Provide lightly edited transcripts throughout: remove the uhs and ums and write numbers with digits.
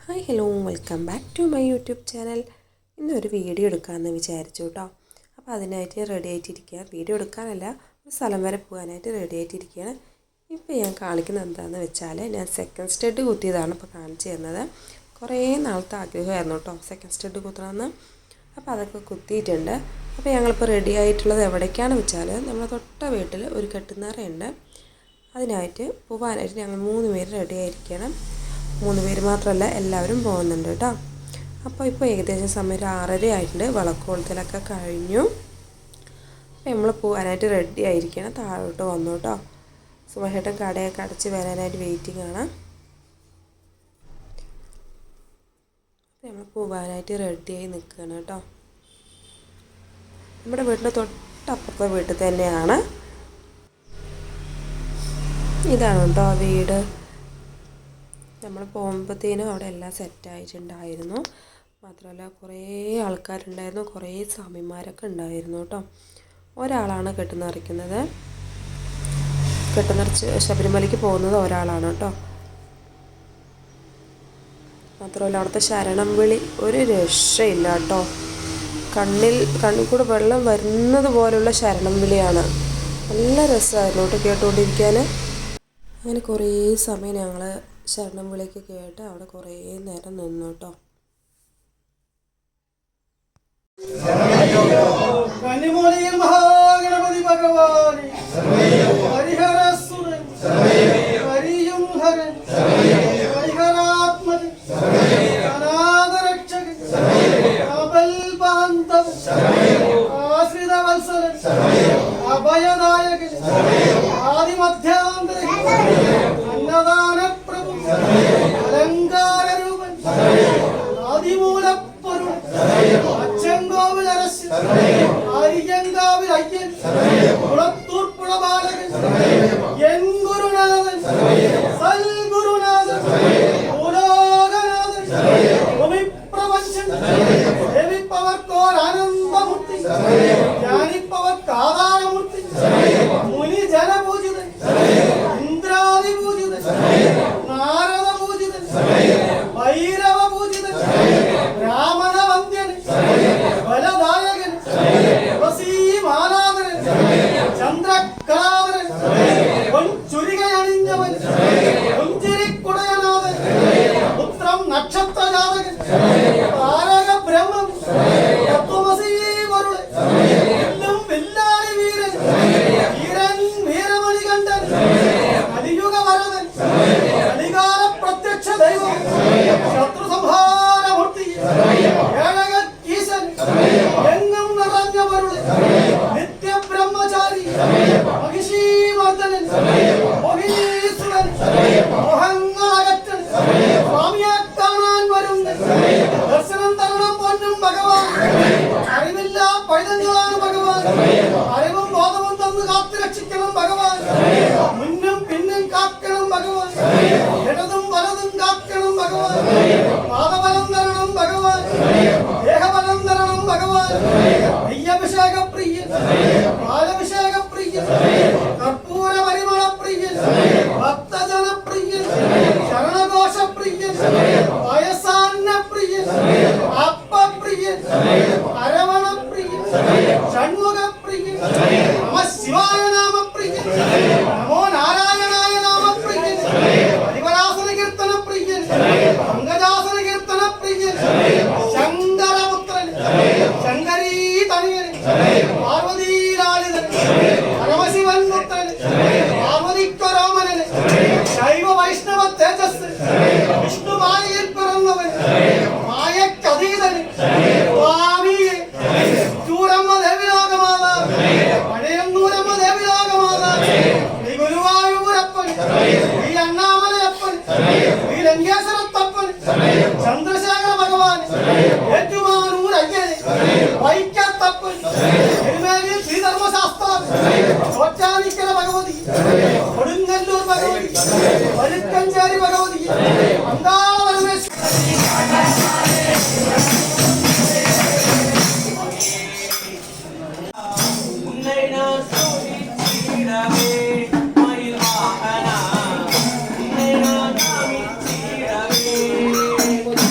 Hi hello welcome back to my YouTube channel. ഇന്നൊരു video എടുക്കാമെന്ന് വിചാരിച്ചു കേട്ടോ. അപ്പോൾ അതിനായിട്ട് റെഡി ആയിട്ടിരിക്കുക. വീഡിയോ എടുക്കാനല്ല, ഒരു സ്ഥലം വരെ പോകാനായിട്ട് റെഡി ആയിട്ടിരിക്കുകയാണ്. ഇപ്പോൾ ഞാൻ കാണിക്കുന്നത് എന്താണെന്ന് വെച്ചാൽ, ഞാൻ സെക്കൻഡ് സ്റ്റഡ് കുത്തിയതാണ് ഇപ്പോൾ കാണിച്ചു തരുന്നത്. കുറേ നാളത്തെ ആഗ്രഹമായിരുന്നു കേട്ടോ സെക്കൻഡ് സ്റ്റഡ് കുത്തണമെന്ന്. അപ്പോൾ അതൊക്കെ കുത്തിയിട്ടുണ്ട്. അപ്പോൾ ഞങ്ങളിപ്പോൾ റെഡി ആയിട്ടുള്ളത് എവിടേക്കാണെന്ന് വെച്ചാൽ, നമ്മളെ തൊട്ട വീട്ടിൽ ഒരു കെട്ടുന്നറയുണ്ട്. അതിനായിട്ട് പോകാനായിട്ട് ഞങ്ങൾ 3 പേര് റെഡി ആയിരിക്കണം. 3 പേര് മാത്രമല്ല, എല്ലാവരും പോകുന്നുണ്ട് കേട്ടോ. അപ്പോൾ ഏകദേശം സമയം 6:30 ആയിട്ടുണ്ട്. വിളക്കോളത്തിലൊക്കെ കഴിഞ്ഞു. അപ്പോൾ നമ്മൾ പോകാനായിട്ട് റെഡി ആയിരിക്കണം. താഴോട്ട് വന്നു കേട്ടോ. സുമേഷേട്ടൻ കടയൊക്കെ അടച്ച് വരാനായിട്ട് വെയിറ്റിംഗ് ആണ്. നമ്മൾ പോകാനായിട്ട് റെഡിയായി നിൽക്കുകയാണ് കേട്ടോ. നമ്മുടെ വീടിൻ്റെ തൊട്ടപ്പുറത്തെ വീട്ടിൽ തന്നെയാണ്. ഇതാണ് കേട്ടോ ആ വീട്. നമ്മൾ പോകുമ്പോഴത്തേനും അവിടെ എല്ലാം സെറ്റായിട്ടുണ്ടായിരുന്നു. മാത്രമല്ല കുറേ ആൾക്കാരുണ്ടായിരുന്നു, കുറേ സ്വാമിമാരൊക്കെ ഉണ്ടായിരുന്നു കേട്ടോ. ഒരാളാണ് കെട്ടുനിറയ്ക്കുന്നത്. കെട്ടുനിറച്ച് ശബരിമലയ്ക്ക് പോകുന്നത് ഒരാളാണ് കേട്ടോ. മാത്രമല്ല അവിടുത്തെ ശരണം വിളി ഒരു രക്ഷയില്ല കേട്ടോ. കണ്ണിൽ കൂടെ വെള്ളം വരുന്നത് പോലുള്ള ശരണം വിളിയാണ്. നല്ല രസമായിരുന്നു കേട്ടോ കേട്ടുകൊണ്ടിരിക്കാൻ. അങ്ങനെ കുറേ സമയം ഞങ്ങൾ ശരണം വിളിക്ക് കേട്ട് അവിടെ കുറേ നേരം നിന്നു കേട്ടോ. കന്നിമൂലയിൽ മഹാഗണപതി ഭഗവാനെ ഹരിഹരസുരൻ ഹരിയും ഹരൻ ഹരിഹരാത്മജൻ അനാഥരക്ഷകൻ അബൽബാന്ധവൻ ആശ്രിതവത്സലൻ അഭയദായകൻ ആദിമധ്യാന്തരൻ അന്നദാനപ്രഭു അലങ്കാരരൂപൻ ആദിമൂലപ്പൊരുൾ അച്ചൻകോവിൽ അരശൻ അരിയങ്കാവിൽ അയ്യൻ കുളത്തൂർപ്പുഴ ബാലകൻ എൻ ഗുരുനാഥൻ സൽഗുരുനാഥൻ ഭൂലോകനാഥൻ ഭൂമിപ്രപഞ്ചൻ ദേവിപ്പവർക്കോരാനന്ദമൂർത്തി ജ്ഞാനിപ്പവർക്കാധാരമൂർത്തി മുനി ജനപൂജിതൻ ഇന്ദ്രാദിപൂജിതൻ നാരദപൂജിതൻ ഭൈരവപൂജിതൻ ബ്രാഹ്മണവന്ദ്യൻ ബലദായകൻ തുളസീമാലാധരൻ ചന്ദ്രകലാധരൻ പൊൻചുരികയണിഞ്ഞവൻ പുഞ്ചിരിക്കുടയനാഥൻ പുത്രം നക്ഷത്രജാതകൻ താരക ബ്രഹ്മം തത്വമസീ വരുളൻ എല്ലും വില്ലാളി വീരൻ വീരൻ വീരമണികണ്ഠൻ കലിയുഗ വരദൻ കലികാല പ്രത്യക്ഷ ദൈവം ശത്രു സംഹാരമൂർത്തി ഏഴകീശൻ എങ്ങും നിറഞ്ഞ വരുളൻ നിത്യബ്രഹ്മചാരി മഹിഷീമർദ്ദനൻ മോഹിനീസുരൻ മോഹങ്ങളകറ്റൻ സ്വാമിയെ കാണാൻ വരുന്ന ദർശനം തരണം പൊന്നും ഭഗവാൻ അറിവില്ല പൈതങ്ങളാണ് ഭഗവാൻ അറിവും ബോധവും തന്ന് കാത്തു രക്ഷിക്കണം ഭഗവാൻ മുന്നും പിന്നും കാക്കണം ഭഗവാൻ ഇടതും വലതും കാക്കണം ഭഗവാൻ പാദബലം തരണം ഭഗവാൻ ദേഹബലം തരണം ഭഗവാൻ നെയ്യഭിഷേക പ്രിയൻ പാലഭിഷേക പ്രിയൻ കർപ്പൂര പരിമള പ്രിയൻ ഭക്തജനപ്രിയൻ ശരണഘോഷ പ്രിയൻ വയസാന്ന പ്രിയൻ അപ്പപ്രിയൻ അരവണ പ്രിയൻ ഷൺമുഖ പ്രിയൻ നമ ശിവായ നാമപ്രിയൻ നമോ നാരായണായ നാമപ്രിയൻ ഹരിവരാസന കീർത്തന പ്രിയൻ പങ്കജാസന കീർത്തന പ്രിയൻ ശങ്കരപുത്രൻ ശങ്കരീ തനിയൻ പാർവതീലാളിതൻ പരമശിവൻ പുത്രൻ പാർവതിക്കൊരോമനൻ ശൈവ വൈഷ്ണവ തേജസ് വിഷ്ണുമായയിൽ പിറന്നവൻ മായക്കതീതൻ സ്വാമിയെ ചൂരമ്മ ദേവിലോകമാത പഴയന്നൂരമ്മ ദേവിലോകമാത ശ്രീ ഗുരുവായൂരപ്പൻ ശ്രീ അണ്ണാമലയപ്പൻ ശ്രീ ലങ്കേശ്വരത്തപ്പൻ ചന്ദ്രശേഖര ഭഗവാൻ ഏറ്റുമാനൂർ അയ്യൻ വൈക്കത്തപ്പൻ എരുമേലിയിൽ ശ്രീധർമ്മശാസ്താവ് ചോറ്റാനിക്കര ഭഗവതി കൊടുങ്ങല്ലൂർ ഭഗവതി വലുക്കഞ്ചേരി ഭഗവതി അന്താള പരമേശ്വരി Thank you.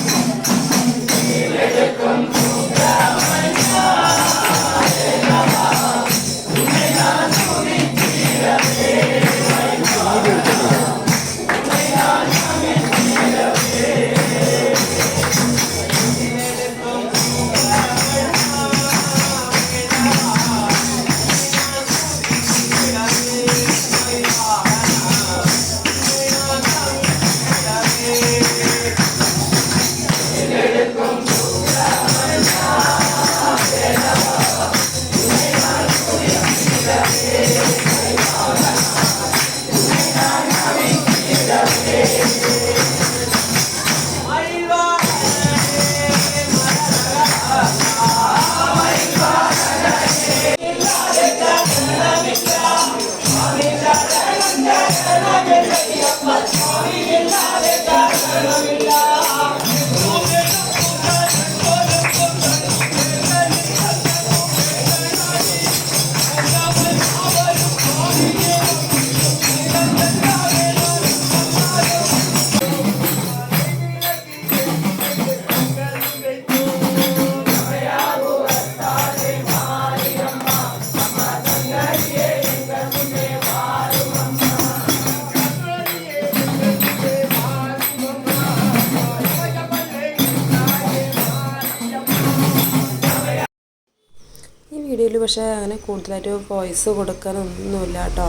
പക്ഷേ അങ്ങനെ കൂടുതലായിട്ട് വോയിസ് കൊടുക്കാനൊന്നുമില്ല കേട്ടോ.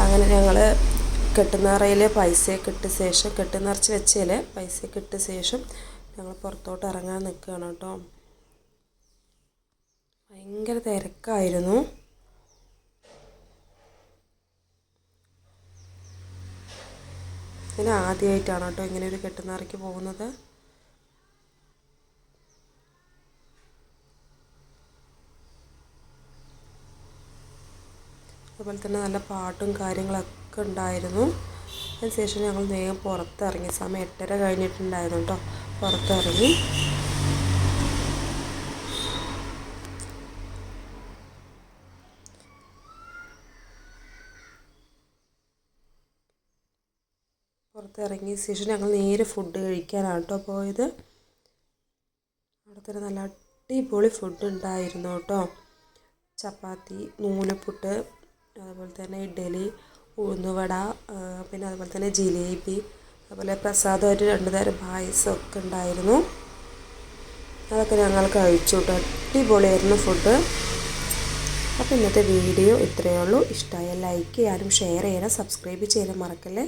അങ്ങനെ ഞങ്ങൾ കെട്ടുനിറയിൽ പൈസയൊക്കെ ഇട്ട ശേഷം, കെട്ട് നിറച്ച് വെച്ചതിൽ പൈസയൊക്കെ ഇട്ട ശേഷം ഞങ്ങൾ പുറത്തോട്ട് ഇറങ്ങാൻ നിൽക്കുകയാണ് കേട്ടോ. ഭയങ്കര തിരക്കായിരുന്നു. ഞാൻ ആദ്യമായിട്ടാണ് കേട്ടോ ഇങ്ങനെ ഒരു കെട്ടുനിറയ്ക്ക് പോകുന്നത്. അതുപോലെ തന്നെ നല്ല പാട്ടും കാര്യങ്ങളൊക്കെ ഉണ്ടായിരുന്നു. അതിനുശേഷം ഞങ്ങൾ വേഗം പുറത്തിറങ്ങി. സമയം 8:30 കഴിഞ്ഞിട്ടുണ്ടായിരുന്നു കേട്ടോ. പുറത്തിറങ്ങി ശേഷം ഞങ്ങൾ നേരെ ഫുഡ് കഴിക്കാനാണ് കേട്ടോ പോയത്. അവിടെ തന്നെ നല്ല അടിപൊളി ഫുഡ് ഉണ്ടായിരുന്നു കേട്ടോ. ചപ്പാത്തി, നൂലപ്പുട്ട്, അതുപോലെ തന്നെ ഇഡ്ഡലി, ഉഴുന്നുവട, പിന്നെ അതുപോലെ തന്നെ ജിലേബി, അതുപോലെ പ്രസാദമായിട്ട് 2 തരം പായസമൊക്കെ ഉണ്ടായിരുന്നു. അതൊക്കെ ഞങ്ങൾ കഴിച്ചു കേട്ടോ. അടിപൊളിയായിരുന്നു ഫുഡ്. അപ്പോൾ ഇന്നത്തെ വീഡിയോ ഇത്രയേ ഉള്ളൂ. ഇഷ്ടമായാൽ ലൈക്ക് ചെയ്യാനും ഷെയർ ചെയ്യാനും സബ്സ്ക്രൈബ് ചെയ്യാനും മറക്കല്ലേ.